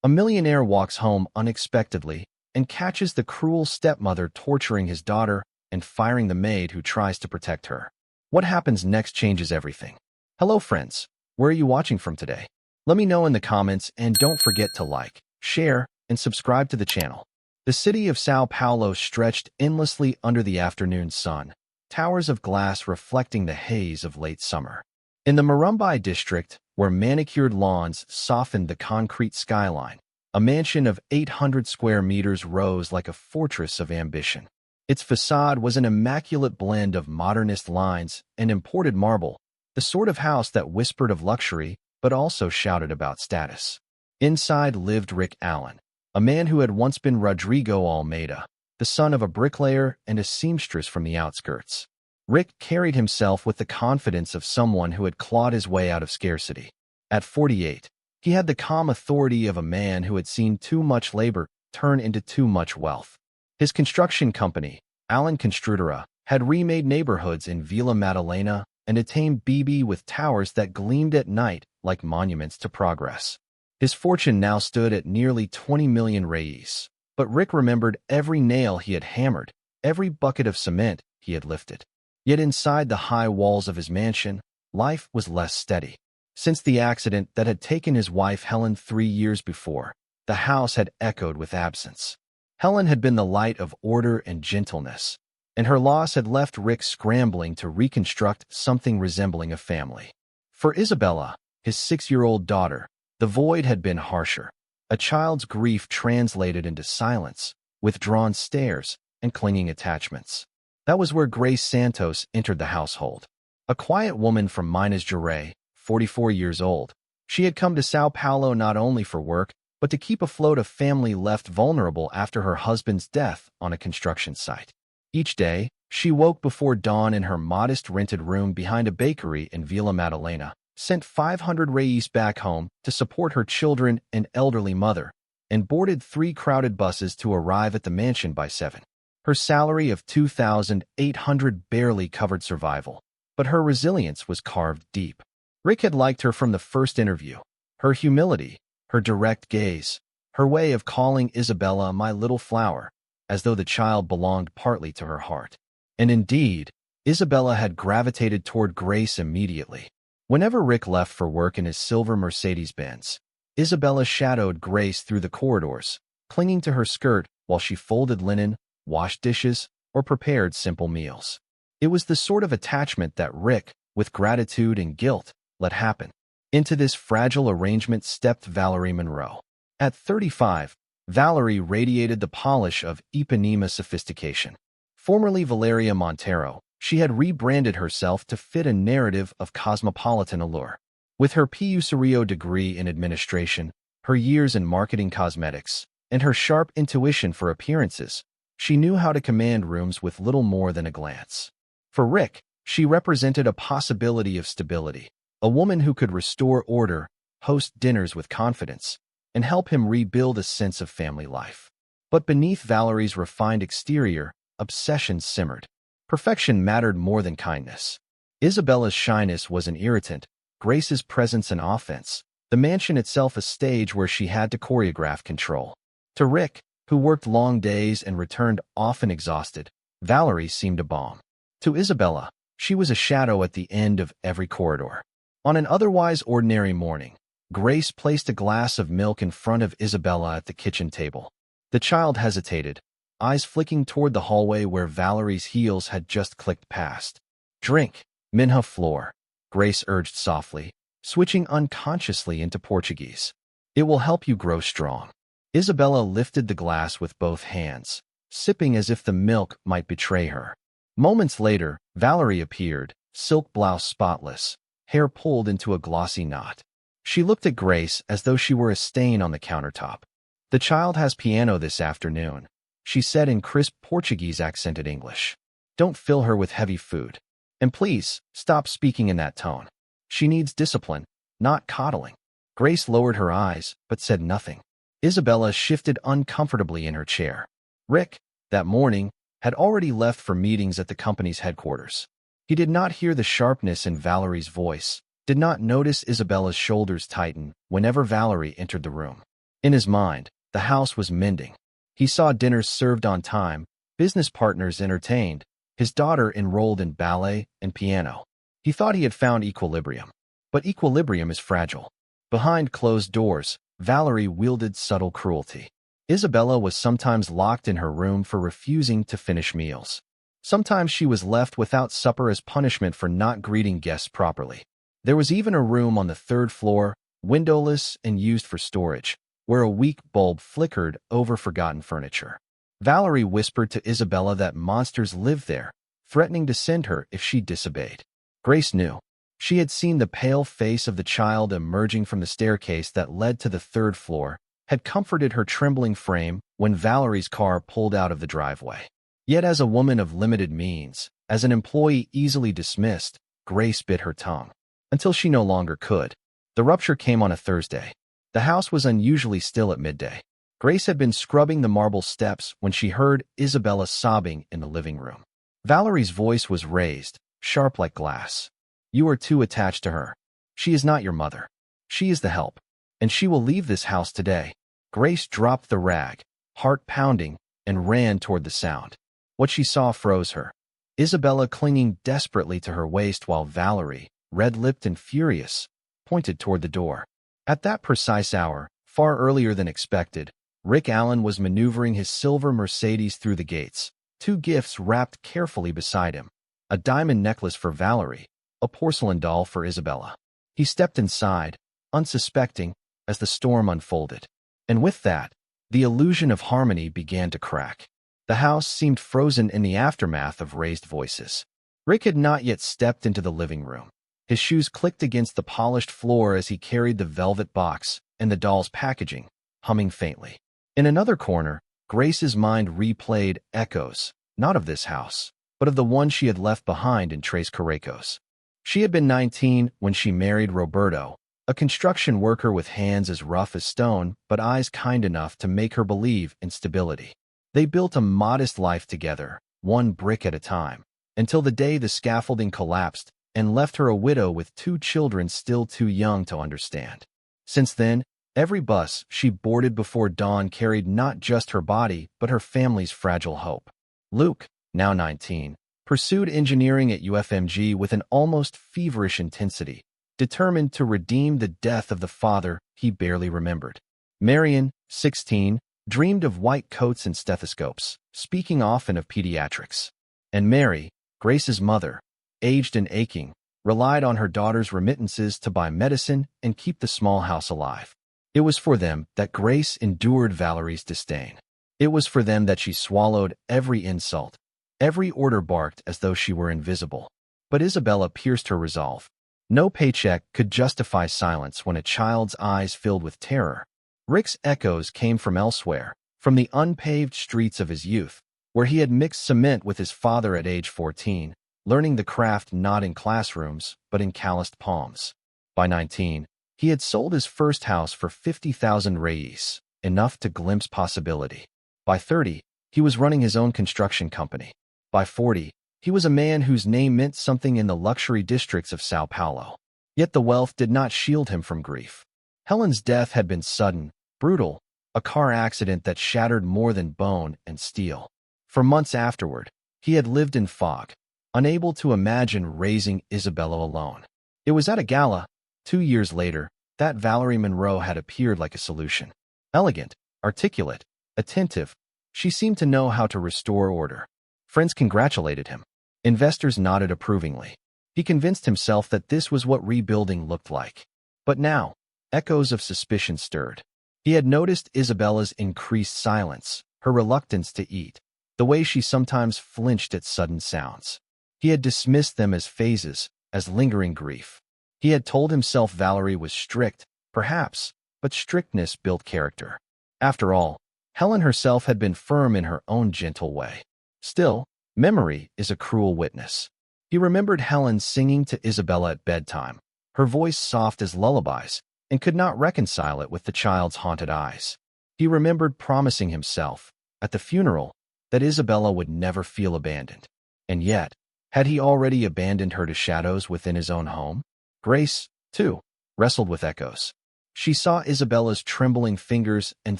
A millionaire walks home unexpectedly and catches the cruel stepmother torturing his daughter and firing the maid who tries to protect her. What happens next changes everything. Hello friends, where are you watching from today? Let me know in the comments and don't forget to like, share, and subscribe to the channel. The city of Sao Paulo stretched endlessly under the afternoon sun, towers of glass reflecting the haze of late summer. In the Morumbi district, where manicured lawns softened the concrete skyline, a mansion of 800 square meters rose like a fortress of ambition. Its facade was an immaculate blend of modernist lines and imported marble, the sort of house that whispered of luxury but also shouted about status. Inside lived Rick Allen, a man who had once been Rodrigo Almeida, the son of a bricklayer and a seamstress from the outskirts. Rick carried himself with the confidence of someone who had clawed his way out of scarcity. At 48, he had the calm authority of a man who had seen too much labor turn into too much wealth. His construction company, Allen Construtora, had remade neighborhoods in Vila Madalena and attained BB with towers that gleamed at night like monuments to progress. His fortune now stood at nearly 20 million reais. But Rick remembered every nail he had hammered, every bucket of cement he had lifted. Yet inside the high walls of his mansion, life was less steady. Since the accident that had taken his wife Helen 3 years before, the house had echoed with absence. Helen had been the light of order and gentleness, and her loss had left Rick scrambling to reconstruct something resembling a family. For Isabella, his 6-year-old daughter, the void had been harsher. A child's grief translated into silence, withdrawn stares, and clinging attachments. That was where Grace Santos entered the household. A quiet woman from Minas Gerais, 44 years old, she had come to Sao Paulo not only for work, but to keep afloat a family left vulnerable after her husband's death on a construction site. Each day, she woke before dawn in her modest rented room behind a bakery in Vila Madalena, sent 500 reais back home to support her children and elderly mother, and boarded 3 crowded buses to arrive at the mansion by 7. Her salary of 2,800 barely covered survival, but her resilience was carved deep. Rick had liked her from the first interview. Her humility, her direct gaze, her way of calling Isabella my little flower, as though the child belonged partly to her heart. And indeed, Isabella had gravitated toward Grace immediately. Whenever Rick left for work in his silver Mercedes-Benz, Isabella shadowed Grace through the corridors, clinging to her skirt while she folded linen, washed dishes, or prepared simple meals. It was the sort of attachment that Rick, with gratitude and guilt, let happen. Into this fragile arrangement stepped Valerie Monroe. At 35, Valerie radiated the polish of Ipanema sophistication. Formerly Valeria Montero, she had rebranded herself to fit a narrative of cosmopolitan allure. With her PU degree in administration, her years in marketing cosmetics, and her sharp intuition for appearances, she knew how to command rooms with little more than a glance. For Rick, she represented a possibility of stability, a woman who could restore order, host dinners with confidence, and help him rebuild a sense of family life. But beneath Valerie's refined exterior, obsession simmered. Perfection mattered more than kindness. Isabella's shyness was an irritant, Grace's presence an offense, the mansion itself a stage where she had to choreograph control. To Rick, who worked long days and returned often exhausted, Valerie seemed a balm. To Isabella, she was a shadow at the end of every corridor. On an otherwise ordinary morning, Grace placed a glass of milk in front of Isabella at the kitchen table. The child hesitated, eyes flicking toward the hallway where Valerie's heels had just clicked past. "Drink, Minha Flor," Grace urged softly, switching unconsciously into Portuguese. "It will help you grow strong." Isabella lifted the glass with both hands, sipping as if the milk might betray her. Moments later, Valerie appeared, silk blouse spotless, hair pulled into a glossy knot. She looked at Grace as though she were a stain on the countertop. "The child has piano this afternoon," she said in crisp Portuguese-accented English. "Don't fill her with heavy food. And please, stop speaking in that tone. She needs discipline, not coddling." Grace lowered her eyes, but said nothing. Isabella shifted uncomfortably in her chair. Rick, that morning, had already left for meetings at the company's headquarters. He did not hear the sharpness in Valerie's voice, did not notice Isabella's shoulders tighten whenever Valerie entered the room. In his mind, the house was mending. He saw dinners served on time, business partners entertained, his daughter enrolled in ballet and piano. He thought he had found equilibrium. But equilibrium is fragile. Behind closed doors, Valerie wielded subtle cruelty. Isabella was sometimes locked in her room for refusing to finish meals. Sometimes she was left without supper as punishment for not greeting guests properly. There was even a room on the third floor, windowless and used for storage, where a weak bulb flickered over forgotten furniture. Valerie whispered to Isabella that monsters lived there, threatening to send her if she disobeyed. Grace knew. She had seen the pale face of the child emerging from the staircase that led to the third floor, had comforted her trembling frame when Valerie's car pulled out of the driveway. Yet as a woman of limited means, as an employee easily dismissed, Grace bit her tongue. Until she no longer could. The rupture came on a Thursday. The house was unusually still at midday. Grace had been scrubbing the marble steps when she heard Isabella sobbing in the living room. Valerie's voice was raised, sharp like glass. You are too attached to her. She is not your mother. She is the help. And she will leave this house today. Grace dropped the rag, heart pounding, and ran toward the sound. What she saw froze her. Isabella clinging desperately to her waist while Valerie, red-lipped and furious, pointed toward the door. At that precise hour, far earlier than expected, Rick Allen was maneuvering his silver Mercedes through the gates, two gifts wrapped carefully beside him, a diamond necklace for Valerie, a porcelain doll for Isabella. He stepped inside, unsuspecting, as the storm unfolded. And with that, the illusion of harmony began to crack. The house seemed frozen in the aftermath of raised voices. Rick had not yet stepped into the living room. His shoes clicked against the polished floor as he carried the velvet box and the doll's packaging, humming faintly. In another corner, Grace's mind replayed echoes, not of this house, but of the one she had left behind in Tres Carracos. She had been 19 when she married Roberto, a construction worker with hands as rough as stone but eyes kind enough to make her believe in stability. They built a modest life together, one brick at a time, until the day the scaffolding collapsed and left her a widow with two children still too young to understand. Since then, every bus she boarded before dawn carried not just her body but her family's fragile hope. Luke, now 19, pursued engineering at UFMG with an almost feverish intensity, determined to redeem the death of the father he barely remembered. Marion, 16, dreamed of white coats and stethoscopes, speaking often of pediatrics. And Mary, Grace's mother, aged and aching, relied on her daughter's remittances to buy medicine and keep the small house alive. It was for them that Grace endured Valerie's disdain. It was for them that she swallowed every insult. Every order barked as though she were invisible. But Isabella pierced her resolve. No paycheck could justify silence when a child's eyes filled with terror. Rick's echoes came from elsewhere, from the unpaved streets of his youth, where he had mixed cement with his father at age 14, learning the craft not in classrooms, but in calloused palms. By 19, he had sold his first house for 50,000 reis, enough to glimpse possibility. By 30, he was running his own construction company. By 40, he was a man whose name meant something in the luxury districts of Sao Paulo. Yet the wealth did not shield him from grief. Helen's death had been sudden, brutal, a car accident that shattered more than bone and steel. For months afterward, he had lived in fog, unable to imagine raising Isabella alone. It was at a gala, 2 years later, that Valerie Monroe had appeared like a solution. Elegant, articulate, attentive, she seemed to know how to restore order. Friends congratulated him. Investors nodded approvingly. He convinced himself that this was what rebuilding looked like. But now, echoes of suspicion stirred. He had noticed Isabella's increased silence, her reluctance to eat, the way she sometimes flinched at sudden sounds. He had dismissed them as phases, as lingering grief. He had told himself Valerie was strict, perhaps, but strictness built character. After all, Helen herself had been firm in her own gentle way. Still, memory is a cruel witness. He remembered Helen singing to Isabella at bedtime, her voice soft as lullabies, and could not reconcile it with the child's haunted eyes. He remembered promising himself, at the funeral, that Isabella would never feel abandoned. And yet, had he already abandoned her to shadows within his own home? Grace, too, wrestled with echoes. She saw Isabella's trembling fingers and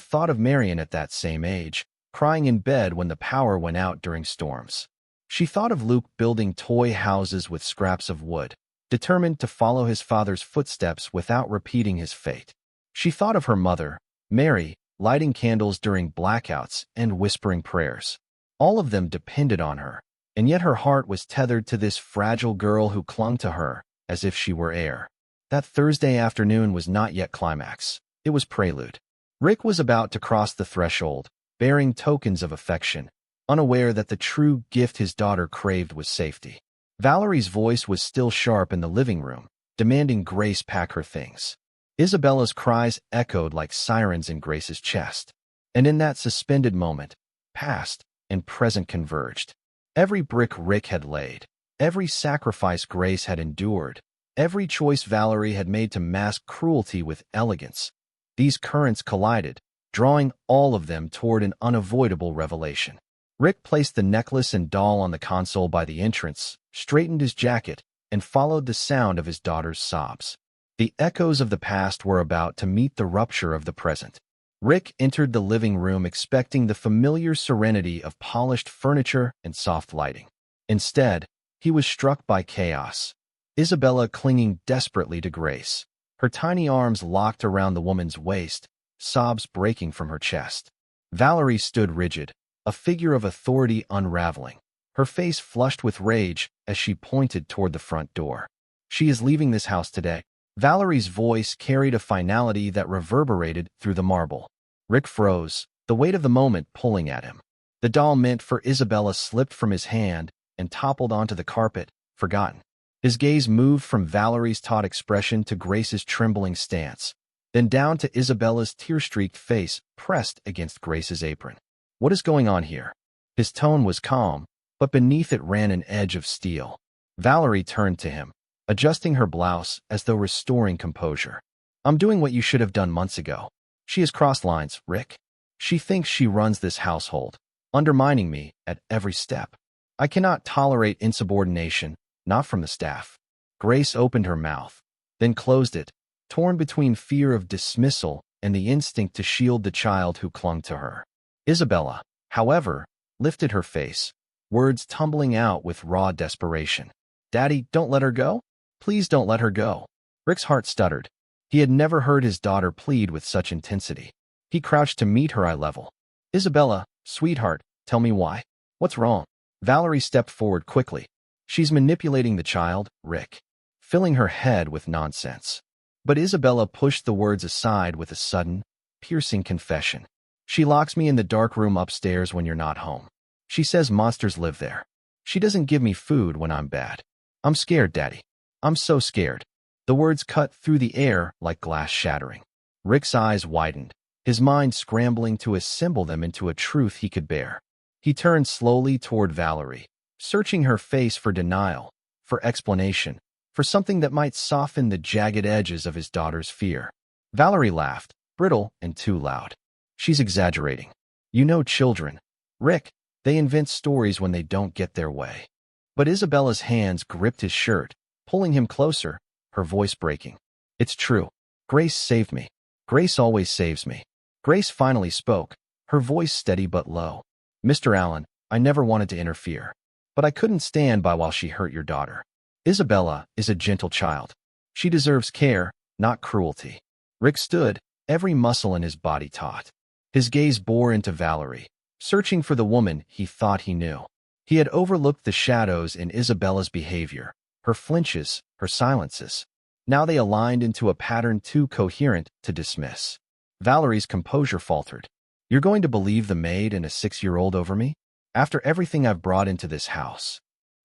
thought of Marion at that same age, crying in bed when the power went out during storms. She thought of Luke building toy houses with scraps of wood, determined to follow his father's footsteps without repeating his fate. She thought of her mother, Mary, lighting candles during blackouts and whispering prayers. All of them depended on her, and yet her heart was tethered to this fragile girl who clung to her as if she were air. That Thursday afternoon was not yet climax. It was prelude. Rick was about to cross the threshold, bearing tokens of affection, unaware that the true gift his daughter craved was safety. Valerie's voice was still sharp in the living room, demanding Grace pack her things. Isabella's cries echoed like sirens in Grace's chest. And in that suspended moment, past and present converged. Every brick Rick had laid, every sacrifice Grace had endured, every choice Valerie had made to mask cruelty with elegance. These currents collided, drawing all of them toward an unavoidable revelation. Rick placed the necklace and doll on the console by the entrance, straightened his jacket, and followed the sound of his daughter's sobs. The echoes of the past were about to meet the rupture of the present. Rick entered the living room expecting the familiar serenity of polished furniture and soft lighting. Instead, he was struck by chaos. Isabella clinging desperately to Grace, her tiny arms locked around the woman's waist, sobs breaking from her chest. Valerie stood rigid, a figure of authority unraveling, her face flushed with rage as she pointed toward the front door. "She is leaving this house today." Valerie's voice carried a finality that reverberated through the marble. Rick froze, the weight of the moment pulling at him. The doll meant for Isabella slipped from his hand and toppled onto the carpet, forgotten. His gaze moved from Valerie's taut expression to Grace's trembling stance, then down to Isabella's tear-streaked face pressed against Grace's apron. "What is going on here?" His tone was calm, but beneath it ran an edge of steel. Valerie turned to him, adjusting her blouse as though restoring composure. "I'm doing what you should have done months ago. She has crossed lines, Rick. She thinks she runs this household, undermining me at every step. I cannot tolerate insubordination, not from the staff." Grace opened her mouth, then closed it, torn between fear of dismissal and the instinct to shield the child who clung to her. Isabella, however, lifted her face, words tumbling out with raw desperation. "Daddy, don't let her go. Please don't let her go." Rick's heart stuttered. He had never heard his daughter plead with such intensity. He crouched to meet her eye level. "Isabella, sweetheart, tell me why. What's wrong?" Valerie stepped forward quickly. "She's manipulating the child, Rick, filling her head with nonsense." But Isabella pushed the words aside with a sudden, piercing confession. "She locks me in the dark room upstairs when you're not home. She says monsters live there. She doesn't give me food when I'm bad. I'm scared, Daddy. I'm so scared." The words cut through the air like glass shattering. Rick's eyes widened, his mind scrambling to assemble them into a truth he could bear. He turned slowly toward Valerie, searching her face for denial, for explanation, for something that might soften the jagged edges of his daughter's fear. Valerie laughed, brittle and too loud. "She's exaggerating. You know children, Rick, they invent stories when they don't get their way." But Isabella's hands gripped his shirt, pulling him closer, her voice breaking. "It's true. Grace saved me. Grace always saves me." Grace finally spoke, her voice steady but low. "Mr. Allen, I never wanted to interfere, but I couldn't stand by while she hurt your daughter. Isabella is a gentle child. She deserves care, not cruelty." Rick stood, every muscle in his body taut. His gaze bore into Valerie, searching for the woman he thought he knew. He had overlooked the shadows in Isabella's behavior, her flinches, her silences. Now they aligned into a pattern too coherent to dismiss. Valerie's composure faltered. "You're going to believe the maid and a 6-year-old over me? After everything I've brought into this house?"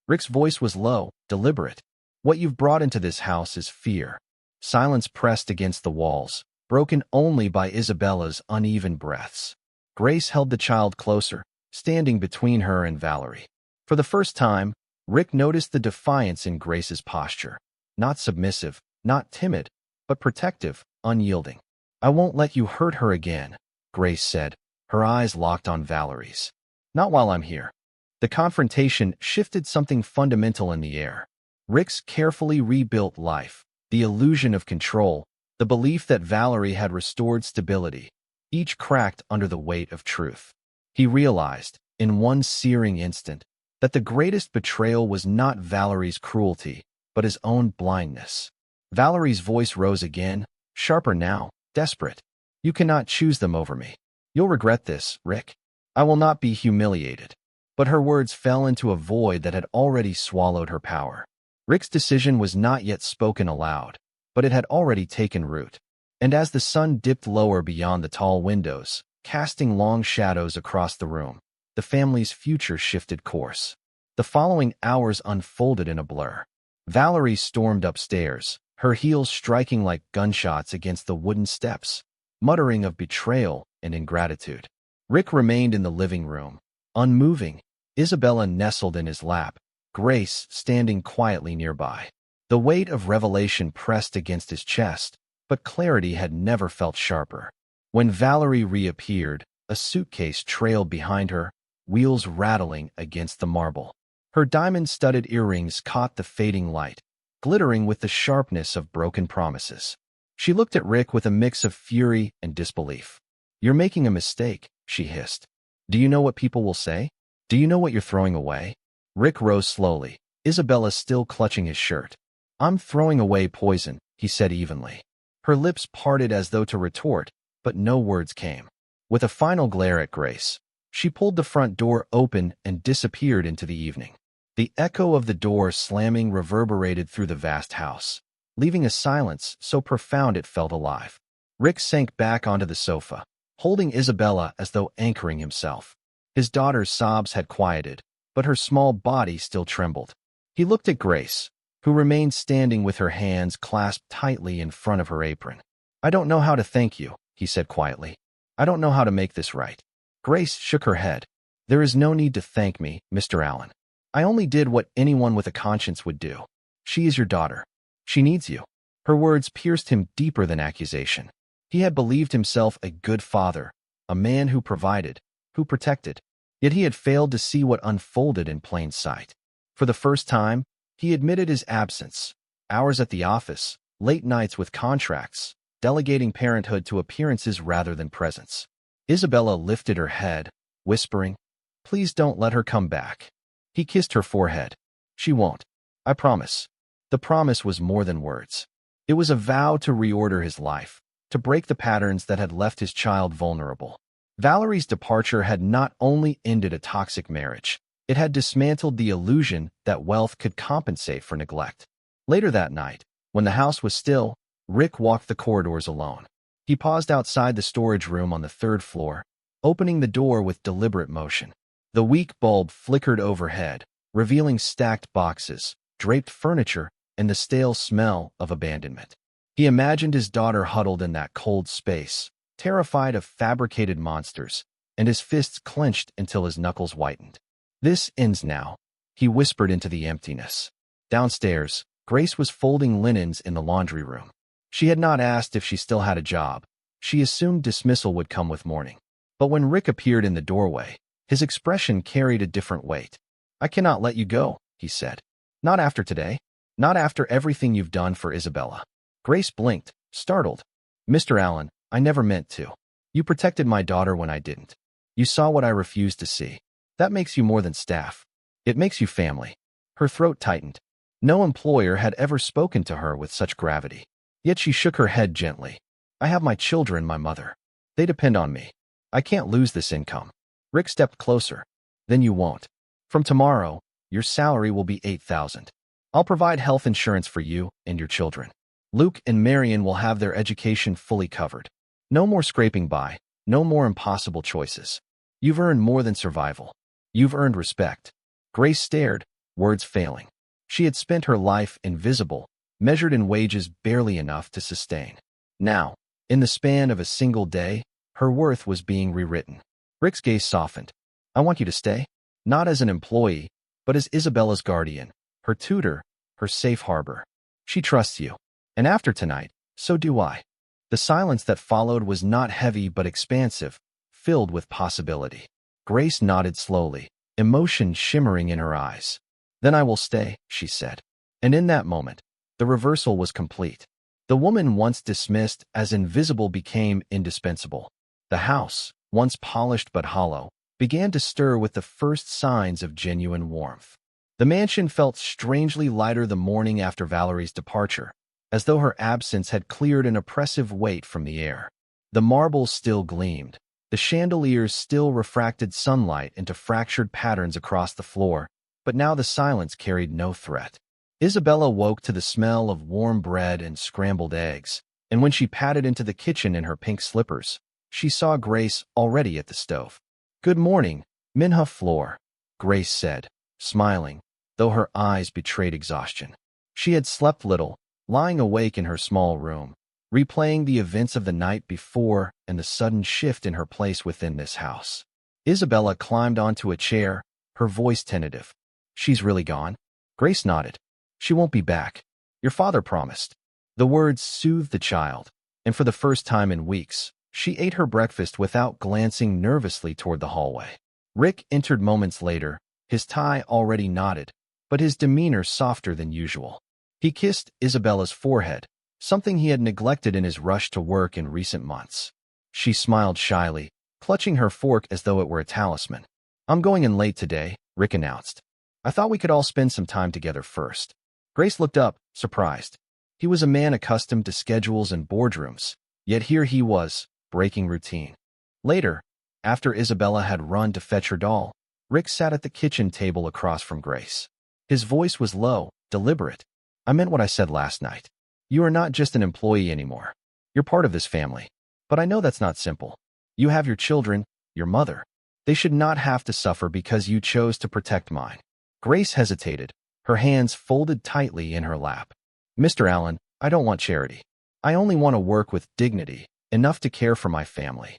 Rick's voice was low, deliberate. "What you've brought into this house is fear." Silence pressed against the walls, broken only by Isabella's uneven breaths. Grace held the child closer, standing between her and Valerie. For the first time, Rick noticed the defiance in Grace's posture. Not submissive, not timid, but protective, unyielding. "I won't let you hurt her again," Grace said, her eyes locked on Valerie's. "Not while I'm here." The confrontation shifted something fundamental in the air. Rick's carefully rebuilt life, the illusion of control, the belief that Valerie had restored stability, each cracked under the weight of truth. He realized, in one searing instant, that the greatest betrayal was not Valerie's cruelty, but his own blindness. Valerie's voice rose again, sharper now, desperate. You cannot choose them over me. You'll regret this, Rick. I will not be humiliated. But her words fell into a void that had already swallowed her power. Rick's decision was not yet spoken aloud, but it had already taken root. And as the sun dipped lower beyond the tall windows, casting long shadows across the room, the family's future shifted course. The following hours unfolded in a blur. Valerie stormed upstairs, her heels striking like gunshots against the wooden steps, muttering of betrayal and ingratitude. Rick remained in the living room, unmoving, Isabella nestled in his lap, Grace standing quietly nearby. The weight of revelation pressed against his chest, but clarity had never felt sharper. When Valerie reappeared, a suitcase trailed behind her, wheels rattling against the marble. Her diamond-studded earrings caught the fading light, glittering with the sharpness of broken promises. She looked at Rick with a mix of fury and disbelief. "You're making a mistake," she hissed. "Do you know what people will say? Do you know what you're throwing away?" Rick rose slowly, Isabella still clutching his shirt. "I'm throwing away poison," he said evenly. Her lips parted as though to retort, but no words came. With a final glare at Grace, she pulled the front door open and disappeared into the evening. The echo of the door slamming reverberated through the vast house, leaving a silence so profound it felt alive. Rick sank back onto the sofa, holding Isabella as though anchoring himself. His daughter's sobs had quieted, but her small body still trembled. He looked at Grace, who remained standing with her hands clasped tightly in front of her apron. "I don't know how to thank you," he said quietly. "I don't know how to make this right." Grace shook her head. "There is no need to thank me, Mr. Allen. I only did what anyone with a conscience would do. She is your daughter. She needs you." Her words pierced him deeper than accusation. He had believed himself a good father, a man who provided, who protected. Yet he had failed to see what unfolded in plain sight. For the first time, he admitted his absence, hours at the office, late nights with contracts, delegating parenthood to appearances rather than presence. Isabella lifted her head, whispering, "Please don't let her come back." He kissed her forehead. "She won't. I promise." The promise was more than words. It was a vow to reorder his life, to break the patterns that had left his child vulnerable. Valerie's departure had not only ended a toxic marriage, it had dismantled the illusion that wealth could compensate for neglect. Later that night, when the house was still, Rick walked the corridors alone. He paused outside the storage room on the third floor, opening the door with deliberate motion. The weak bulb flickered overhead, revealing stacked boxes, draped furniture, and the stale smell of abandonment. He imagined his daughter huddled in that cold space, terrified of fabricated monsters, and his fists clenched until his knuckles whitened. "This ends now," he whispered into the emptiness. Downstairs, Grace was folding linens in the laundry room. She had not asked if she still had a job. She assumed dismissal would come with morning. But when Rick appeared in the doorway, his expression carried a different weight. "I cannot let you go," he said. "Not after today. Not after everything you've done for Isabella." Grace blinked, startled. "Mr. Allen, I never meant to. You protected my daughter when I didn't. You saw what I refused to see. That makes you more than staff. It makes you family." Her throat tightened. No employer had ever spoken to her with such gravity. Yet she shook her head gently. "I have my children, my mother. They depend on me. I can't lose this income." Rick stepped closer. "Then you won't. From tomorrow, your salary will be $8,000. I'll provide health insurance for you and your children. Luke and Marion will have their education fully covered. No more scraping by, no more impossible choices. You've earned more than survival. You've earned respect." Grace stared, words failing. She had spent her life invisible, measured in wages barely enough to sustain. Now, in the span of a single day, her worth was being rewritten. Rick's gaze softened. "I want you to stay, not as an employee, but as Isabella's guardian, her tutor, her safe harbor. She trusts you. And after tonight, so do I." The silence that followed was not heavy but expansive, filled with possibility. Grace nodded slowly, emotion shimmering in her eyes. "Then I will stay," she said. And in that moment, the reversal was complete. The woman once dismissed as invisible became indispensable. The house, once polished but hollow, began to stir with the first signs of genuine warmth. The mansion felt strangely lighter the morning after Valerie's departure, as though her absence had cleared an oppressive weight from the air. The marbles still gleamed. The chandeliers still refracted sunlight into fractured patterns across the floor, but now the silence carried no threat. Isabella woke to the smell of warm bread and scrambled eggs, and when she padded into the kitchen in her pink slippers, she saw Grace already at the stove. "Good morning, Minha Flor," Grace said, smiling, though her eyes betrayed exhaustion. She had slept little, lying awake in her small room, replaying the events of the night before and the sudden shift in her place within this house. Isabella climbed onto a chair, her voice tentative. "She's really gone?" Grace nodded. "She won't be back. Your father promised." The words soothed the child, and for the first time in weeks, she ate her breakfast without glancing nervously toward the hallway. Rick entered moments later, his tie already knotted, but his demeanor softer than usual. He kissed Isabella's forehead, something he had neglected in his rush to work in recent months. She smiled shyly, clutching her fork as though it were a talisman. "I'm going in late today," Rick announced. "I thought we could all spend some time together first." Grace looked up, surprised. He was a man accustomed to schedules and boardrooms, yet here he was, breaking routine. Later, after Isabella had run to fetch her doll, Rick sat at the kitchen table across from Grace. His voice was low, deliberate. "I meant what I said last night. You are not just an employee anymore. You're part of this family. But I know that's not simple. You have your children, your mother. They should not have to suffer because you chose to protect mine." Grace hesitated, her hands folded tightly in her lap. "Mr. Allen, I don't want charity. I only want to work with dignity, enough to care for my family."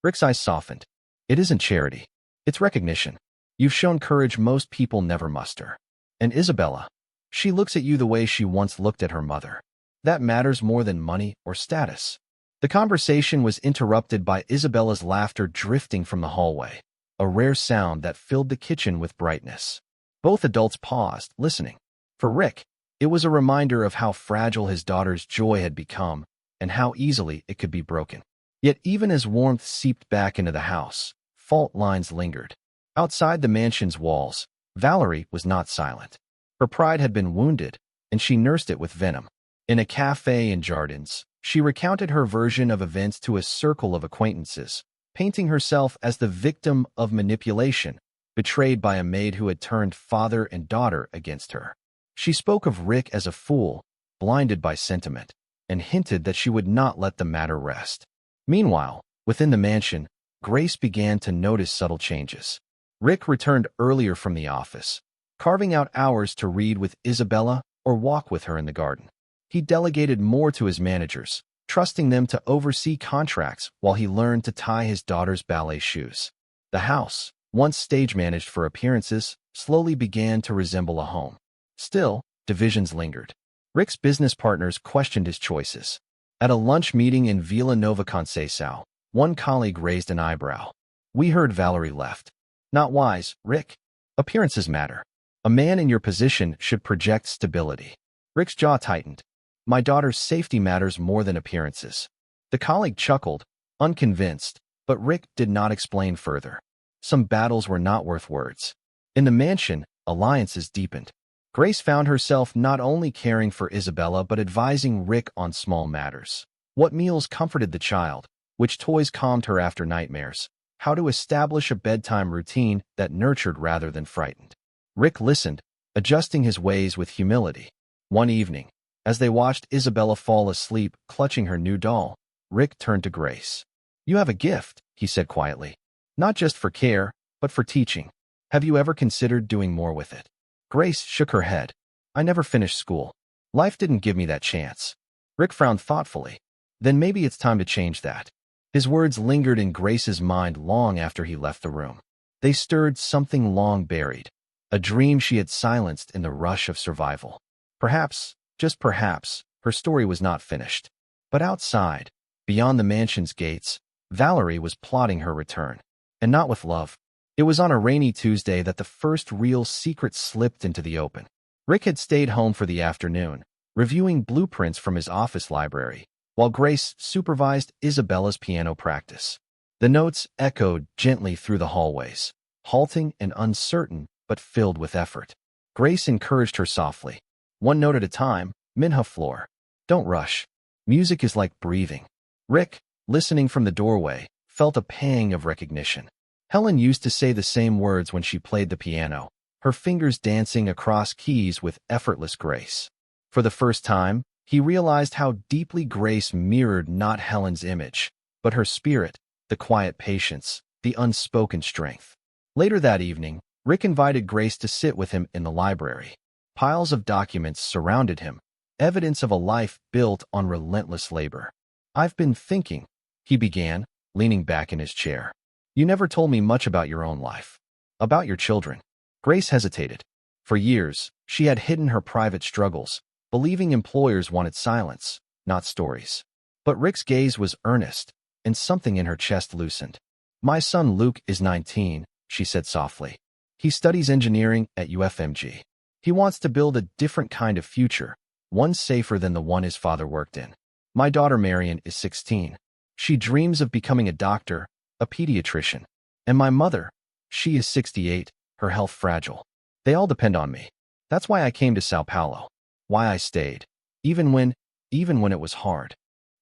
Rick's eyes softened. "It isn't charity. It's recognition. You've shown courage most people never muster. And Isabella, she looks at you the way she once looked at her mother. That matters more than money or status." The conversation was interrupted by Isabella's laughter drifting from the hallway, a rare sound that filled the kitchen with brightness. Both adults paused, listening. For Rick, it was a reminder of how fragile his daughter's joy had become and how easily it could be broken. Yet even as warmth seeped back into the house, fault lines lingered. Outside the mansion's walls, Valerie was not silent. Her pride had been wounded, and she nursed it with venom. In a cafe in Jardins, she recounted her version of events to a circle of acquaintances, painting herself as the victim of manipulation, betrayed by a maid who had turned father and daughter against her. She spoke of Rick as a fool, blinded by sentiment, and hinted that she would not let the matter rest. Meanwhile, within the mansion, Grace began to notice subtle changes. Rick returned earlier from the office, carving out hours to read with Isabella or walk with her in the garden. He delegated more to his managers, trusting them to oversee contracts while he learned to tie his daughter's ballet shoes. The house, once stage-managed for appearances, slowly began to resemble a home. Still, divisions lingered. Rick's business partners questioned his choices. At a lunch meeting in Vila Nova Conceição, one colleague raised an eyebrow. "We heard Valerie left." "Not wise, Rick. Appearances matter. A man in your position should project stability." Rick's jaw tightened. "My daughter's safety matters more than appearances." The colleague chuckled, unconvinced, but Rick did not explain further. Some battles were not worth words. In the mansion, alliances deepened. Grace found herself not only caring for Isabella but advising Rick on small matters. What meals comforted the child, which toys calmed her after nightmares, how to establish a bedtime routine that nurtured rather than frightened. Rick listened, adjusting his ways with humility. One evening, as they watched Isabella fall asleep clutching her new doll, Rick turned to Grace. "You have a gift," he said quietly. "Not just for care, but for teaching. Have you ever considered doing more with it?" Grace shook her head. "I never finished school. Life didn't give me that chance." Rick frowned thoughtfully. "Then maybe it's time to change that." His words lingered in Grace's mind long after he left the room. They stirred something long buried, a dream she had silenced in the rush of survival. Perhaps, just perhaps, her story was not finished. But outside, beyond the mansion's gates, Valerie was plotting her return. And not with love. It was on a rainy Tuesday that the first real secret slipped into the open. Rick had stayed home for the afternoon, reviewing blueprints from his office library, while Grace supervised Isabella's piano practice. The notes echoed gently through the hallways, halting and uncertain but filled with effort. Grace encouraged her softly. One note at a time, Minha Floor. Don't rush. Music is like breathing. Rick, listening from the doorway, felt a pang of recognition. Helen used to say the same words when she played the piano, her fingers dancing across keys with effortless grace. For the first time, he realized how deeply Grace mirrored not Helen's image, but her spirit, the quiet patience, the unspoken strength. Later that evening, Rick invited Grace to sit with him in the library. Piles of documents surrounded him, evidence of a life built on relentless labor. "I've been thinking," he began, leaning back in his chair. "You never told me much about your own life. About your children." Grace hesitated. For years, she had hidden her private struggles, believing employers wanted silence, not stories. But Rick's gaze was earnest, and something in her chest loosened. "My son Luke is 19, she said softly. "He studies engineering at UFMG. He wants to build a different kind of future, one safer than the one his father worked in. My daughter Marion is 16. She dreams of becoming a doctor, a pediatrician. And my mother, she is 68, her health fragile. They all depend on me. That's why I came to Sao Paulo. Why I stayed. Even when it was hard."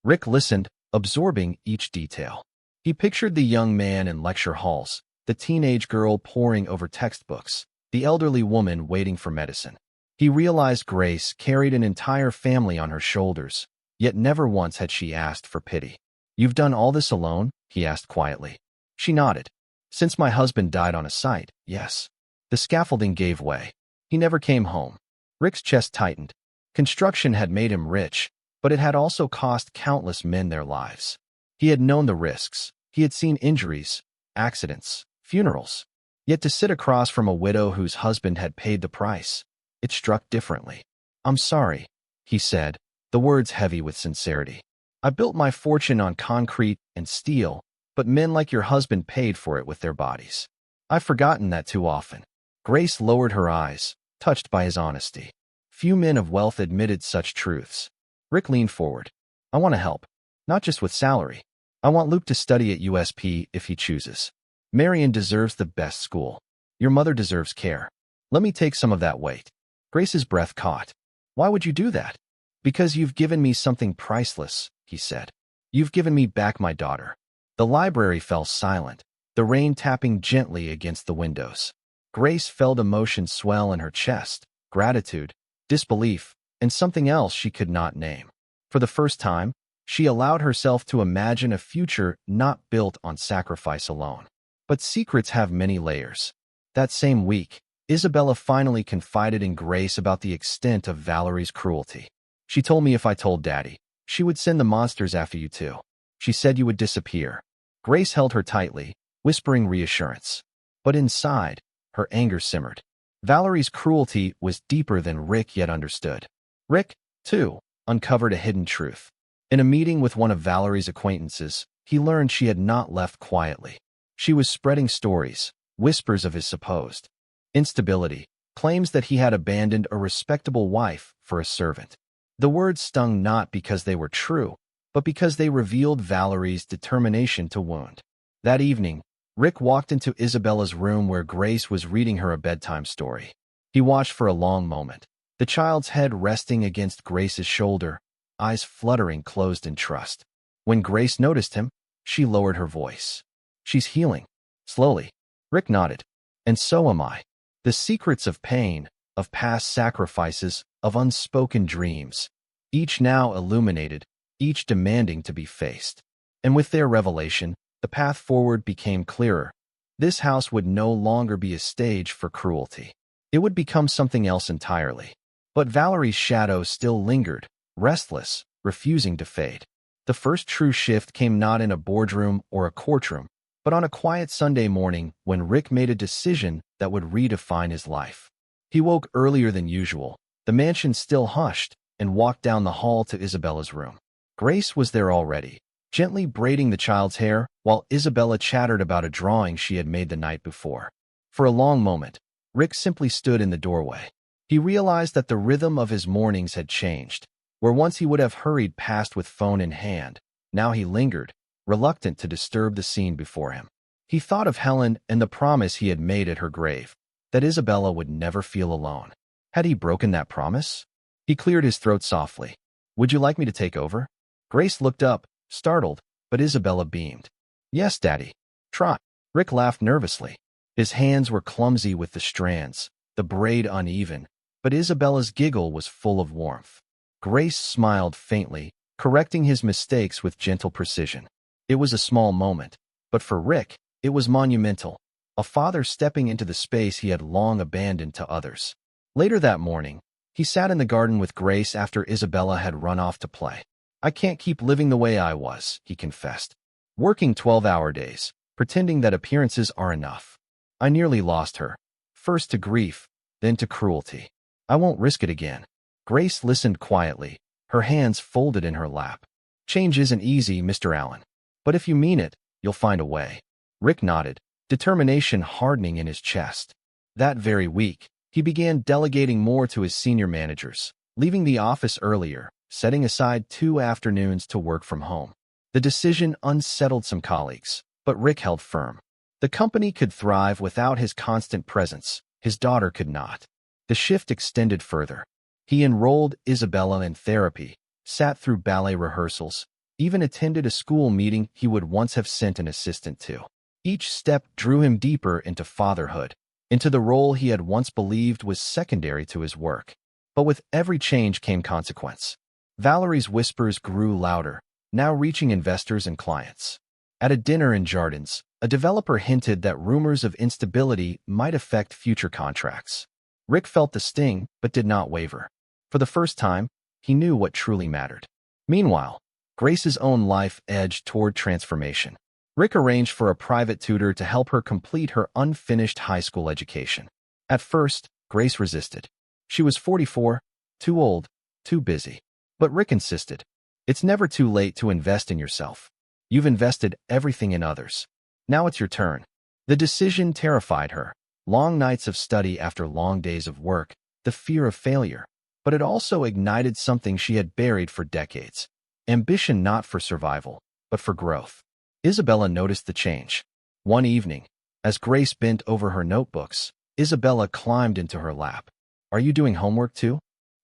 Rick listened, absorbing each detail. He pictured the young man in lecture halls, the teenage girl poring over textbooks, the elderly woman waiting for medicine. He realized Grace carried an entire family on her shoulders, yet never once had she asked for pity. "You've done all this alone?" he asked quietly. She nodded. "Since my husband died on a site, yes." The scaffolding gave way. He never came home. Rick's chest tightened. Construction had made him rich, but it had also cost countless men their lives. He had known the risks. He had seen injuries, accidents, funerals. Yet to sit across from a widow whose husband had paid the price, it struck differently. "I'm sorry," he said, the words heavy with sincerity. "I built my fortune on concrete and steel, but men like your husband paid for it with their bodies. I've forgotten that too often." Grace lowered her eyes, touched by his honesty. Few men of wealth admitted such truths. Rick leaned forward. "I want to help. Not just with salary. I want Luke to study at USP if he chooses. Marion deserves the best school. Your mother deserves care. Let me take some of that weight." Grace's breath caught. "Why would you do that?" "Because you've given me something priceless," he said. "You've given me back my daughter." The library fell silent, the rain tapping gently against the windows. Grace felt emotion swell in her chest, gratitude, disbelief, and something else she could not name. For the first time, she allowed herself to imagine a future not built on sacrifice alone. But secrets have many layers. That same week, Isabella finally confided in Grace about the extent of Valerie's cruelty. "She told me if I told Daddy, she would send the monsters after you too. She said you would disappear." Grace held her tightly, whispering reassurance. But inside, her anger simmered. Valerie's cruelty was deeper than Rick yet understood. Rick, too, uncovered a hidden truth. In a meeting with one of Valerie's acquaintances, he learned she had not left quietly. She was spreading stories, whispers of his supposed instability, claims that he had abandoned a respectable wife for a servant. The words stung not because they were true, but because they revealed Valerie's determination to wound. That evening, Rick walked into Isabella's room where Grace was reading her a bedtime story. He watched for a long moment, the child's head resting against Grace's shoulder, eyes fluttering closed in trust. When Grace noticed him, she lowered her voice. "She's healing." Slowly. Rick nodded. "And so am I." The secrets of pain, of past sacrifices, of unspoken dreams, each now illuminated, each demanding to be faced. And with their revelation, the path forward became clearer. This house would no longer be a stage for cruelty. It would become something else entirely. But Valerie's shadow still lingered, restless, refusing to fade. The first true shift came not in a boardroom or a courtroom, but on a quiet Sunday morning when Rick made a decision that would redefine his life. He woke earlier than usual, the mansion still hushed, and walked down the hall to Isabella's room. Grace was there already, gently braiding the child's hair, while Isabella chattered about a drawing she had made the night before. For a long moment, Rick simply stood in the doorway. He realized that the rhythm of his mornings had changed. Where once he would have hurried past with phone in hand, now he lingered, reluctant to disturb the scene before him. He thought of Helen and the promise he had made at her grave, that Isabella would never feel alone. Had he broken that promise? He cleared his throat softly. "Would you like me to take over?" Grace looked up, startled, but Isabella beamed. "Yes, Daddy. Try." Rick laughed nervously. His hands were clumsy with the strands, the braid uneven, but Isabella's giggle was full of warmth. Grace smiled faintly, correcting his mistakes with gentle precision. It was a small moment, but for Rick, it was monumental, a father stepping into the space he had long abandoned to others. Later that morning, he sat in the garden with Grace after Isabella had run off to play. "I can't keep living the way I was," he confessed. "Working 12-hour days, pretending that appearances are enough. I nearly lost her, first to grief, then to cruelty. I won't risk it again." Grace listened quietly, her hands folded in her lap. "Change isn't easy, Mr. Allen. But if you mean it, you'll find a way." Rick nodded, determination hardening in his chest. That very week, he began delegating more to his senior managers, leaving the office earlier, setting aside 2 afternoons to work from home. The decision unsettled some colleagues, but Rick held firm. The company could thrive without his constant presence. His daughter could not. The shift extended further. He enrolled Isabella in therapy, sat through ballet rehearsals, even attended a school meeting he would once have sent an assistant to. Each step drew him deeper into fatherhood, into the role he had once believed was secondary to his work. But with every change came consequence. Valerie's whispers grew louder, now reaching investors and clients. At a dinner in Jardins, a developer hinted that rumors of instability might affect future contracts. Rick felt the sting, but did not waver. For the first time, he knew what truly mattered. Meanwhile, Grace's own life edged toward transformation. Rick arranged for a private tutor to help her complete her unfinished high school education. At first, Grace resisted. She was 44, too old, too busy. But Rick insisted. "It's never too late to invest in yourself. You've invested everything in others. Now it's your turn." The decision terrified her. Long nights of study after long days of work, the fear of failure. But it also ignited something she had buried for decades. Ambition not for survival, but for growth. Isabella noticed the change. One evening, as Grace bent over her notebooks, Isabella climbed into her lap. "Are you doing homework too?"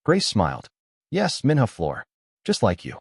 Grace smiled. "Yes, Minha Flor. Just like you."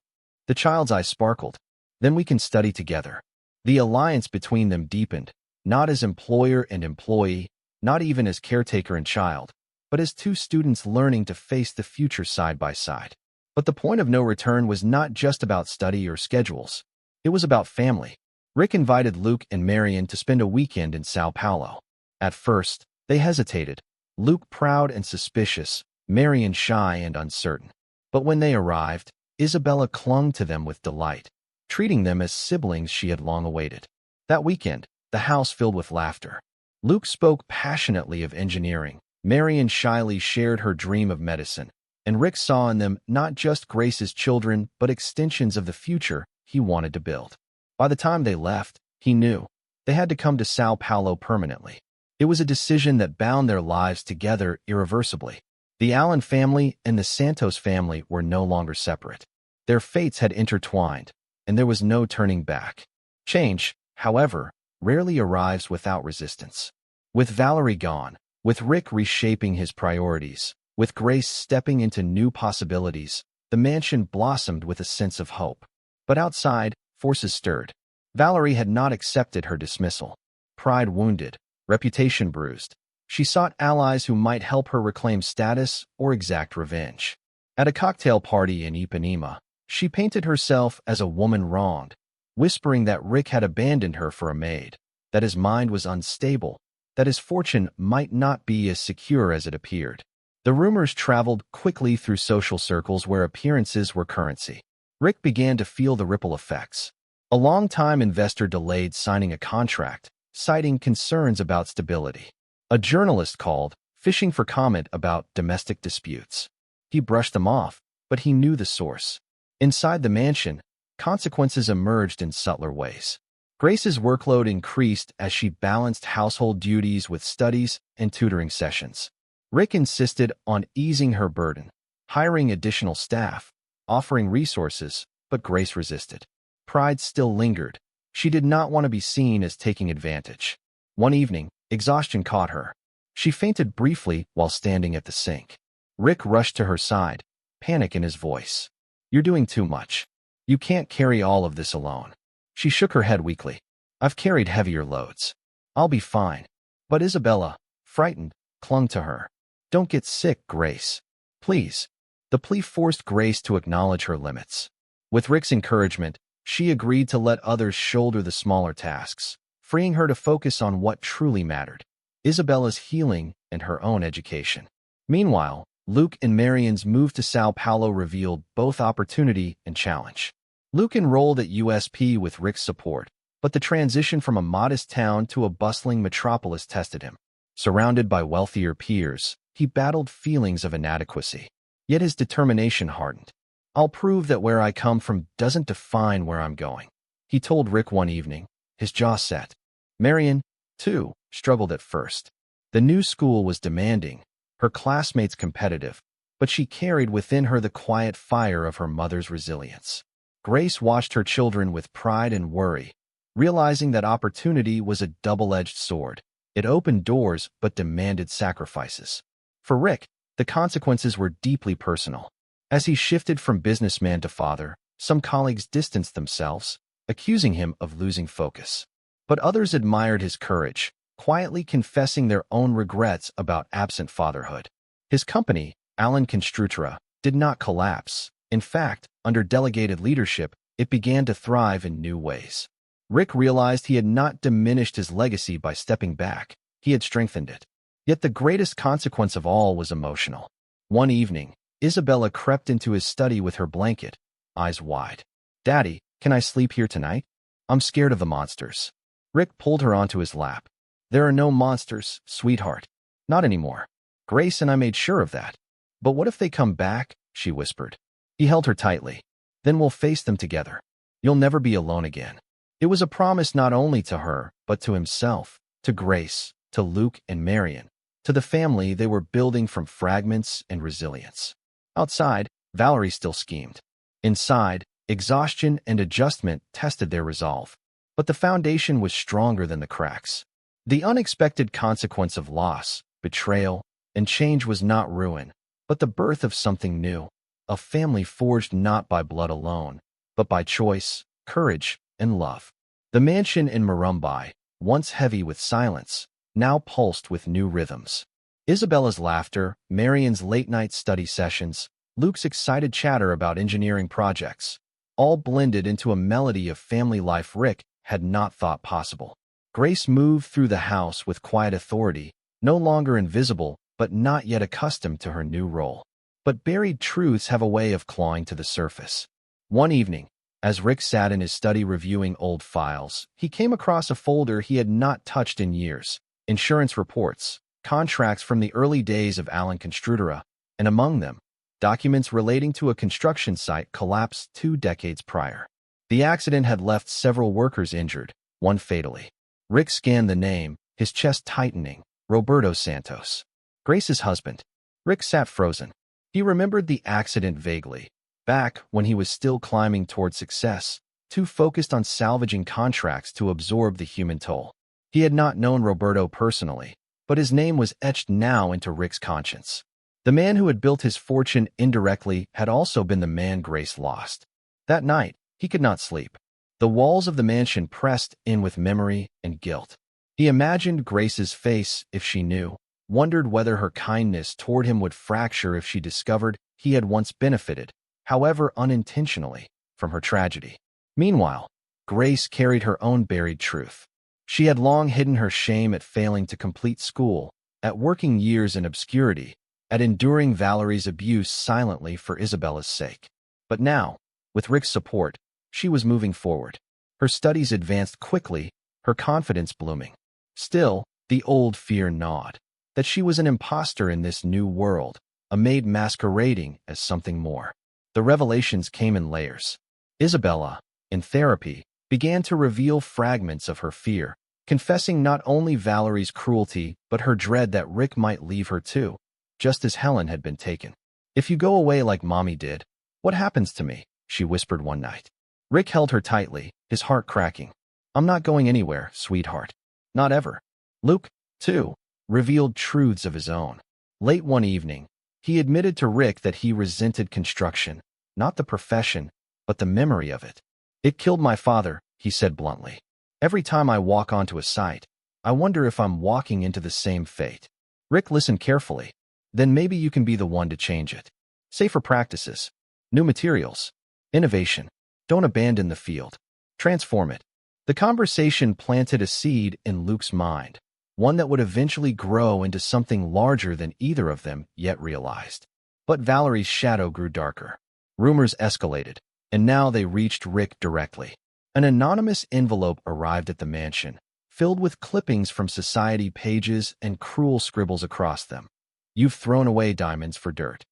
The child's eyes sparkled. "Then we can study together." The alliance between them deepened, not as employer and employee, not even as caretaker and child, but as two students learning to face the future side by side. But the point of no return was not just about study or schedules. It was about family. Rick invited Luke and Marion to spend a weekend in Sao Paulo. At first, they hesitated, Luke proud and suspicious, Marion shy and uncertain. But when they arrived, Isabella clung to them with delight, treating them as siblings she had long awaited. That weekend, the house filled with laughter. Luke spoke passionately of engineering, Marion shyly shared her dream of medicine, and Rick saw in them not just Grace's children but extensions of the future he wanted to build. By the time they left, he knew they had to come to Sao Paulo permanently. It was a decision that bound their lives together irreversibly. The Allen family and the Santos family were no longer separate. Their fates had intertwined, and there was no turning back. Change, however, rarely arrives without resistance. With Valerie gone, with Rick reshaping his priorities, with Grace stepping into new possibilities, the mansion blossomed with a sense of hope. But outside, forces stirred. Valerie had not accepted her dismissal. Pride wounded, reputation bruised. She sought allies who might help her reclaim status or exact revenge. At a cocktail party in Ipanema, she painted herself as a woman wronged, whispering that Rick had abandoned her for a maid, that his mind was unstable, that his fortune might not be as secure as it appeared. The rumors traveled quickly through social circles where appearances were currency. Rick began to feel the ripple effects. A long-time investor delayed signing a contract, citing concerns about stability. A journalist called, fishing for comment about domestic disputes. He brushed them off, but he knew the source. Inside the mansion, consequences emerged in subtler ways. Grace's workload increased as she balanced household duties with studies and tutoring sessions. Rick insisted on easing her burden, hiring additional staff, offering resources, but Grace resisted. Pride still lingered. She did not want to be seen as taking advantage. One evening, exhaustion caught her. She fainted briefly while standing at the sink. Rick rushed to her side, panic in his voice. "You're doing too much. You can't carry all of this alone." She shook her head weakly. "I've carried heavier loads. I'll be fine." But Isabella, frightened, clung to her. "Don't get sick, Grace. Please." The plea forced Grace to acknowledge her limits. With Rick's encouragement, she agreed to let others shoulder the smaller tasks, freeing her to focus on what truly mattered: Isabella's healing and her own education. Meanwhile, Luke and Marion's move to Sao Paulo revealed both opportunity and challenge. Luke enrolled at USP with Rick's support, but the transition from a modest town to a bustling metropolis tested him. Surrounded by wealthier peers, he battled feelings of inadequacy. Yet his determination hardened. "I'll prove that where I come from doesn't define where I'm going," he told Rick one evening, his jaw set. Marion, too, struggled at first. The new school was demanding, her classmates competitive, but she carried within her the quiet fire of her mother's resilience. Grace watched her children with pride and worry, realizing that opportunity was a double-edged sword. It opened doors but demanded sacrifices. For Rick, the consequences were deeply personal. As he shifted from businessman to father, some colleagues distanced themselves, accusing him of losing focus. But others admired his courage, quietly confessing their own regrets about absent fatherhood. His company, Allen Construtora, did not collapse. In fact, under delegated leadership, it began to thrive in new ways. Rick realized he had not diminished his legacy by stepping back, he had strengthened it. Yet the greatest consequence of all was emotional. One evening, Isabella crept into his study with her blanket, eyes wide. "Daddy, can I sleep here tonight? I'm scared of the monsters." Rick pulled her onto his lap. "There are no monsters, sweetheart. Not anymore. Grace and I made sure of that." "But what if they come back?" she whispered. He held her tightly. "Then we'll face them together. You'll never be alone again." It was a promise not only to her, but to himself, to Grace, to Luke and Marion, to the family they were building from fragments and resilience. Outside, Valerie still schemed. Inside, exhaustion and adjustment tested their resolve. But the foundation was stronger than the cracks. The unexpected consequence of loss, betrayal, and change was not ruin, but the birth of something new, a family forged not by blood alone, but by choice, courage, and love. The mansion in Murumbai, once heavy with silence, now pulsed with new rhythms. Isabella's laughter, Marion's late-night study sessions, Luke's excited chatter about engineering projects, all blended into a melody of family life Rick had not thought possible. Grace moved through the house with quiet authority, no longer invisible, but not yet accustomed to her new role. But buried truths have a way of clawing to the surface. One evening, as Rick sat in his study reviewing old files, he came across a folder he had not touched in years: insurance reports, contracts from the early days of Allen Construtora, and among them, documents relating to a construction site collapsed 2 decades prior. The accident had left several workers injured, one fatally. Rick scanned the name, his chest tightening: Roberto Santos. Grace's husband. Rick sat frozen. He remembered the accident vaguely, back when he was still climbing toward success, too focused on salvaging contracts to absorb the human toll. He had not known Roberto personally, but his name was etched now into Rick's conscience. The man who had built his fortune indirectly had also been the man Grace lost. That night, he could not sleep. The walls of the mansion pressed in with memory and guilt. He imagined Grace's face if she knew, wondered whether her kindness toward him would fracture if she discovered he had once benefited, however unintentionally, from her tragedy. Meanwhile, Grace carried her own buried truth. She had long hidden her shame at failing to complete school, at working years in obscurity, at enduring Valerie's abuse silently for Isabella's sake. But now, with Rick's support, she was moving forward. Her studies advanced quickly, her confidence blooming. Still, the old fear gnawed, that she was an imposter in this new world, a maid masquerading as something more. The revelations came in layers. Isabella, in therapy, began to reveal fragments of her fear, confessing not only Valerie's cruelty but her dread that Rick might leave her too. just as Helen had been taken. "If you go away like Mommy did, what happens to me?" she whispered one night. Rick held her tightly, his heart cracking. "I'm not going anywhere, sweetheart. Not ever." Luke, too, revealed truths of his own. Late one evening, he admitted to Rick that he resented construction, not the profession, but the memory of it. "It killed my father," he said bluntly. "Every time I walk onto a site, I wonder if I'm walking into the same fate." Rick listened carefully. "Then maybe you can be the one to change it. Safer practices, new materials, innovation. Don't abandon the field. Transform it." The conversation planted a seed in Luke's mind, one that would eventually grow into something larger than either of them yet realized. But Valerie's shadow grew darker. Rumors escalated, and now they reached Rick directly. An anonymous envelope arrived at the mansion, filled with clippings from society pages and cruel scribbles across them. "You've thrown away diamonds for dirt."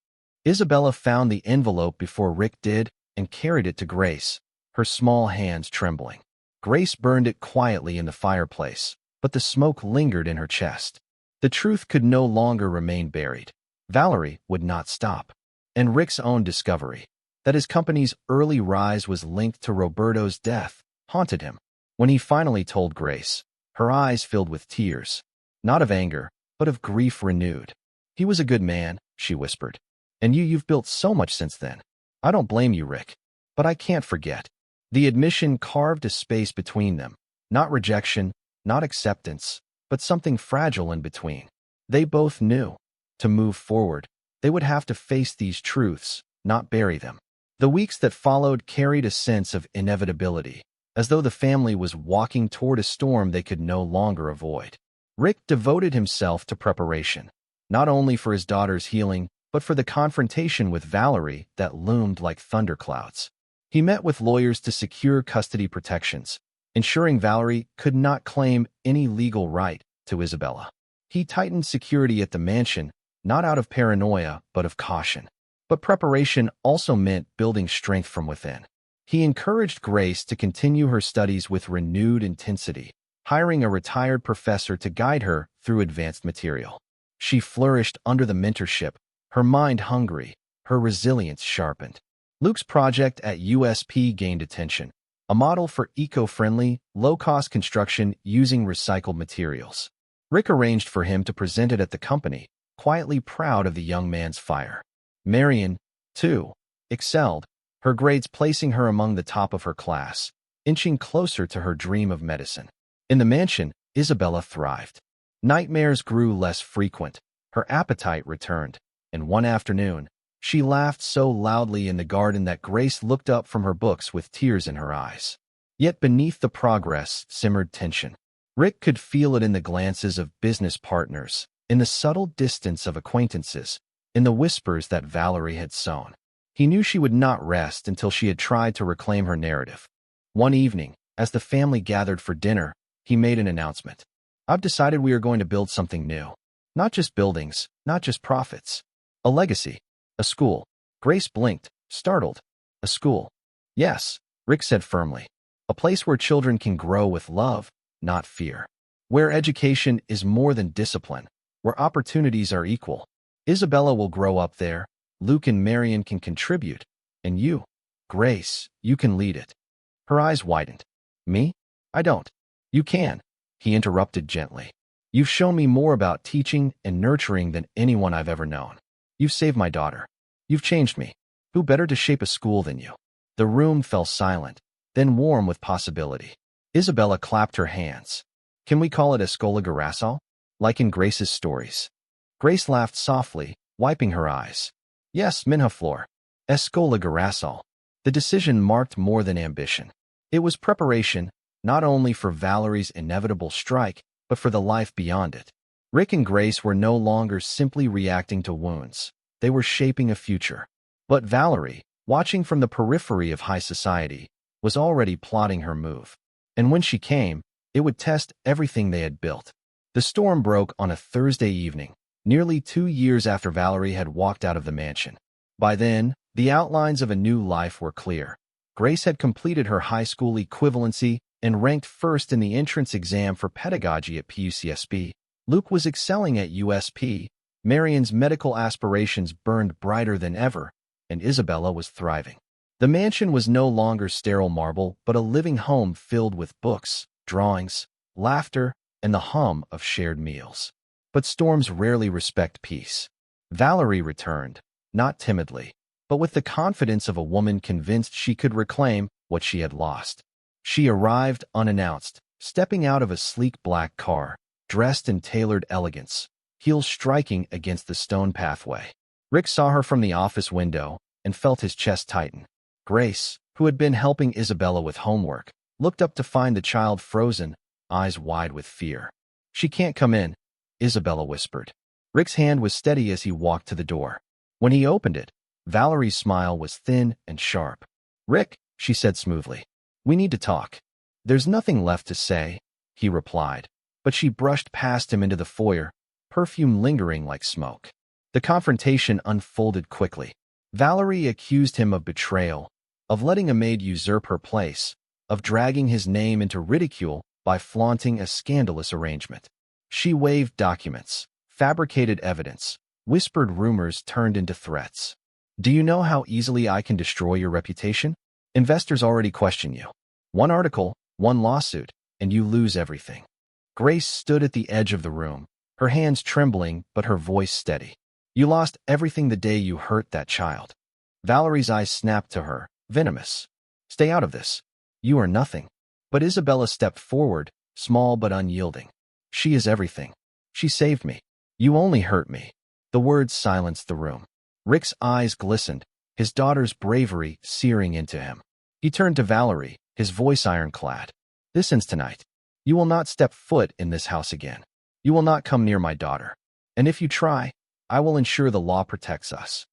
Isabella found the envelope before Rick did and carried it to Grace, her small hands trembling. Grace burned it quietly in the fireplace, but the smoke lingered in her chest. The truth could no longer remain buried. Valerie would not stop. And Rick's own discovery, that his company's early rise was linked to Roberto's death, haunted him. When he finally told Grace, her eyes filled with tears, not of anger, but of grief renewed. "He was a good man," she whispered. "And you've built so much since then. I don't blame you, Rick. But I can't forget." The admission carved a space between them, not rejection, not acceptance, but something fragile in between. They both knew. To move forward, they would have to face these truths, not bury them. The weeks that followed carried a sense of inevitability, as though the family was walking toward a storm they could no longer avoid. Rick devoted himself to preparation, not only for his daughter's healing, but for the confrontation with Valerie that loomed like thunderclouds. He met with lawyers to secure custody protections, ensuring Valerie could not claim any legal right to Isabella. He tightened security at the mansion, not out of paranoia, but of caution. But preparation also meant building strength from within. He encouraged Grace to continue her studies with renewed intensity, hiring a retired professor to guide her through advanced material. She flourished under the mentorship, her mind hungry, her resilience sharpened. Luke's project at USP gained attention, a model for eco-friendly, low-cost construction using recycled materials. Rick arranged for him to present it at the company, quietly proud of the young man's fire. Marion, too, excelled, her grades placing her among the top of her class, inching closer to her dream of medicine. In the mansion, Isabella thrived. Nightmares grew less frequent, her appetite returned, and one afternoon, she laughed so loudly in the garden that Grace looked up from her books with tears in her eyes. Yet beneath the progress simmered tension. Rick could feel it in the glances of business partners, in the subtle distance of acquaintances, in the whispers that Valerie had sown. He knew she would not rest until she had tried to reclaim her narrative. One evening, as the family gathered for dinner, he made an announcement. "I've decided we are going to build something new. Not just buildings, not just profits. A legacy. A school." Grace blinked, startled. "A school?" "Yes," Rick said firmly. "A place where children can grow with love, not fear. Where education is more than discipline. Where opportunities are equal. Isabella will grow up there. Luke and Marion can contribute. And you, Grace, you can lead it." Her eyes widened. "Me? I don't." "You can," he interrupted gently. "You've shown me more about teaching and nurturing than anyone I've ever known. You've saved my daughter. You've changed me. Who better to shape a school than you?" The room fell silent, then warm with possibility. Isabella clapped her hands. "Can we call it Escola Garasal? Like in Grace's stories?" Grace laughed softly, wiping her eyes. "Yes, Minhaflor. Escola Garasal." The decision marked more than ambition. It was preparation, not only for Valerie's inevitable strike, but for the life beyond it. Rick and Grace were no longer simply reacting to wounds. They were shaping a future. But Valerie, watching from the periphery of high society, was already plotting her move. And when she came, it would test everything they had built. The storm broke on a Thursday evening, nearly 2 years after Valerie had walked out of the mansion. By then, the outlines of a new life were clear. Grace had completed her high school equivalency and ranked first in the entrance exam for pedagogy at PUCSB. Luke was excelling at USP, Marion's medical aspirations burned brighter than ever, and Isabella was thriving. The mansion was no longer sterile marble, but a living home filled with books, drawings, laughter, and the hum of shared meals. But storms rarely respect peace. Valerie returned, not timidly, but with the confidence of a woman convinced she could reclaim what she had lost. She arrived unannounced, stepping out of a sleek black car, dressed in tailored elegance, heels striking against the stone pathway. Rick saw her from the office window and felt his chest tighten. Grace, who had been helping Isabella with homework, looked up to find the child frozen, eyes wide with fear. "She can't come in," Isabella whispered. Rick's hand was steady as he walked to the door. When he opened it, Valerie's smile was thin and sharp. "Rick," she said smoothly, "we need to talk." "There's nothing left to say," he replied, but she brushed past him into the foyer, perfume lingering like smoke. The confrontation unfolded quickly. Valerie accused him of betrayal, of letting a maid usurp her place, of dragging his name into ridicule by flaunting a scandalous arrangement. She waved documents, fabricated evidence, whispered rumors turned into threats. "Do you know how easily I can destroy your reputation? Investors already question you. One article, one lawsuit, and you lose everything." Grace stood at the edge of the room, her hands trembling but her voice steady. "You lost everything the day you hurt that child." Valerie's eyes snapped to her, venomous. "Stay out of this. You are nothing." But Isabella stepped forward, small but unyielding. "She is everything. She saved me. You only hurt me." The words silenced the room. Rick's eyes glistened, his daughter's bravery searing into him. He turned to Valerie, his voice ironclad. "This ends tonight. You will not step foot in this house again. You will not come near my daughter. And if you try, I will ensure the law protects us."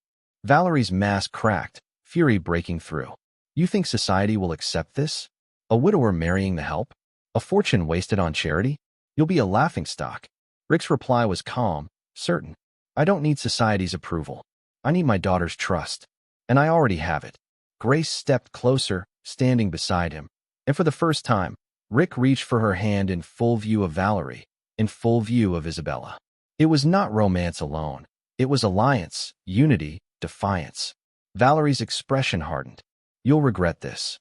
Valerie's mask cracked, fury breaking through. "You think society will accept this? A widower marrying the help? A fortune wasted on charity? You'll be a laughingstock." Rick's reply was calm, certain. "I don't need society's approval. I need my daughter's trust. And I already have it." Grace stepped closer, standing beside him. And for the first time, Rick reached for her hand in full view of Valerie, in full view of Isabella. It was not romance alone. It was alliance, unity, defiance. Valerie's expression hardened. "You'll regret this."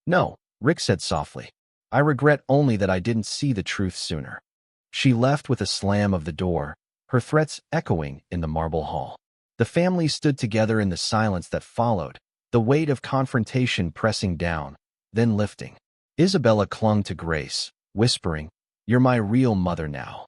"No," Rick said softly. "I regret only that I didn't see the truth sooner." She left with a slam of the door, her threats echoing in the marble hall. The family stood together in the silence that followed, the weight of confrontation pressing down, then lifting. Isabella clung to Grace, whispering, "You're my real mother now."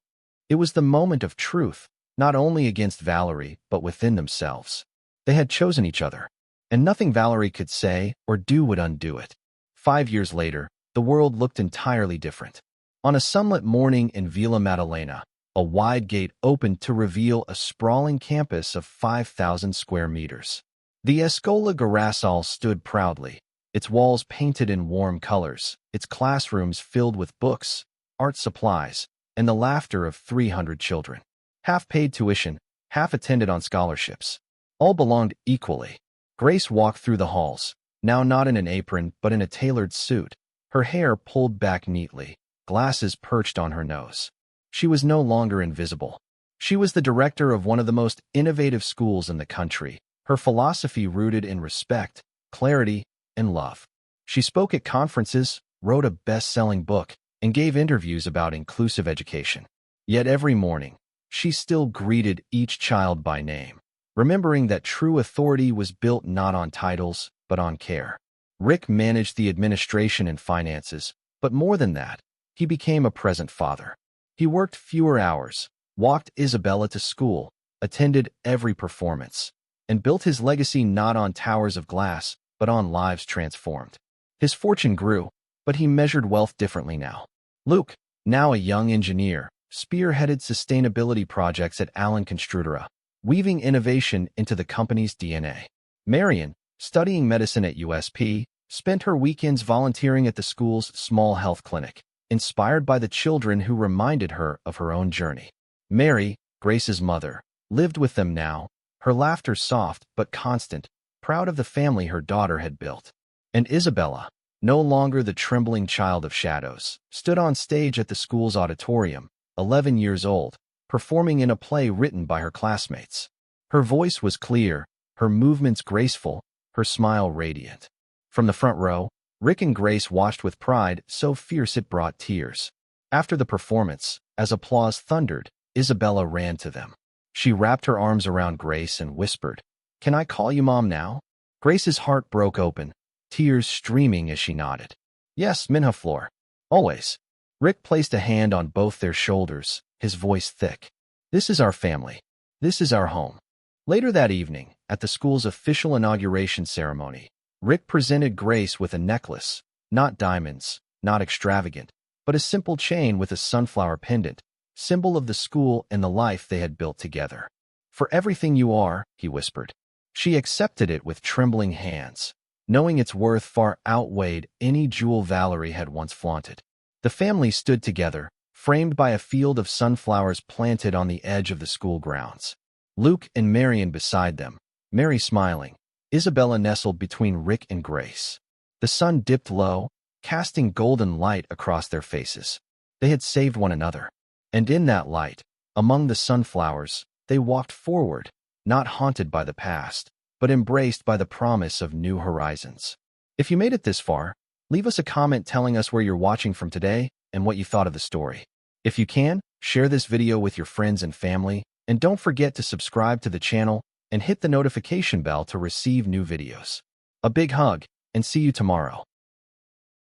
It was the moment of truth, not only against Valerie, but within themselves. They had chosen each other, and nothing Valerie could say or do would undo it. 5 years later, the world looked entirely different. On a sunlit morning in Villa Maddalena, a wide gate opened to reveal a sprawling campus of 5,000 square meters. The Escola Garasal stood proudly, its walls painted in warm colors, its classrooms filled with books, art supplies, and the laughter of 300 children. Half paid tuition, half attended on scholarships. All belonged equally. Grace walked through the halls, now not in an apron but in a tailored suit, her hair pulled back neatly, glasses perched on her nose. She was no longer invisible. She was the director of one of the most innovative schools in the country, her philosophy rooted in respect, clarity, and love. She spoke at conferences, wrote a best-selling book, and gave interviews about inclusive education. Yet every morning, she still greeted each child by name, remembering that true authority was built not on titles, but on care. Rick managed the administration and finances, but more than that, he became a present father. He worked fewer hours, walked Isabella to school, attended every performance, and built his legacy not on towers of glass, but on lives transformed. His fortune grew, but he measured wealth differently now. Luke, now a young engineer, spearheaded sustainability projects at Allen Construtora, weaving innovation into the company's DNA. Marion, studying medicine at USP, spent her weekends volunteering at the school's small health clinic, inspired by the children who reminded her of her own journey. Mary, Grace's mother, lived with them now, her laughter soft but constant, proud of the family her daughter had built. And Isabella, no longer the trembling child of shadows, stood on stage at the school's auditorium, 11 years old, performing in a play written by her classmates. Her voice was clear, her movements graceful, her smile radiant. From the front row, Rick and Grace watched with pride so fierce it brought tears. After the performance, as applause thundered, Isabella ran to them. She wrapped her arms around Grace and whispered, "Can I call you Mom now?" Grace's heart broke open, tears streaming as she nodded. "Yes, Minha Flor. Always." Rick placed a hand on both their shoulders, his voice thick. "This is our family. This is our home." Later that evening, at the school's official inauguration ceremony, Rick presented Grace with a necklace, not diamonds, not extravagant, but a simple chain with a sunflower pendant, symbol of the school and the life they had built together. "For everything you are," he whispered. She accepted it with trembling hands, knowing its worth far outweighed any jewel Valerie had once flaunted. The family stood together, framed by a field of sunflowers planted on the edge of the school grounds. Luke and Marion beside them, Mary smiling, Isabella nestled between Rick and Grace. The sun dipped low, casting golden light across their faces. They had saved one another. And in that light, among the sunflowers, they walked forward, not haunted by the past, but embraced by the promise of new horizons. If you made it this far, leave us a comment telling us where you're watching from today and what you thought of the story. If you can, share this video with your friends and family, and don't forget to subscribe to the channel and hit the notification bell to receive new videos. A big hug, and see you tomorrow.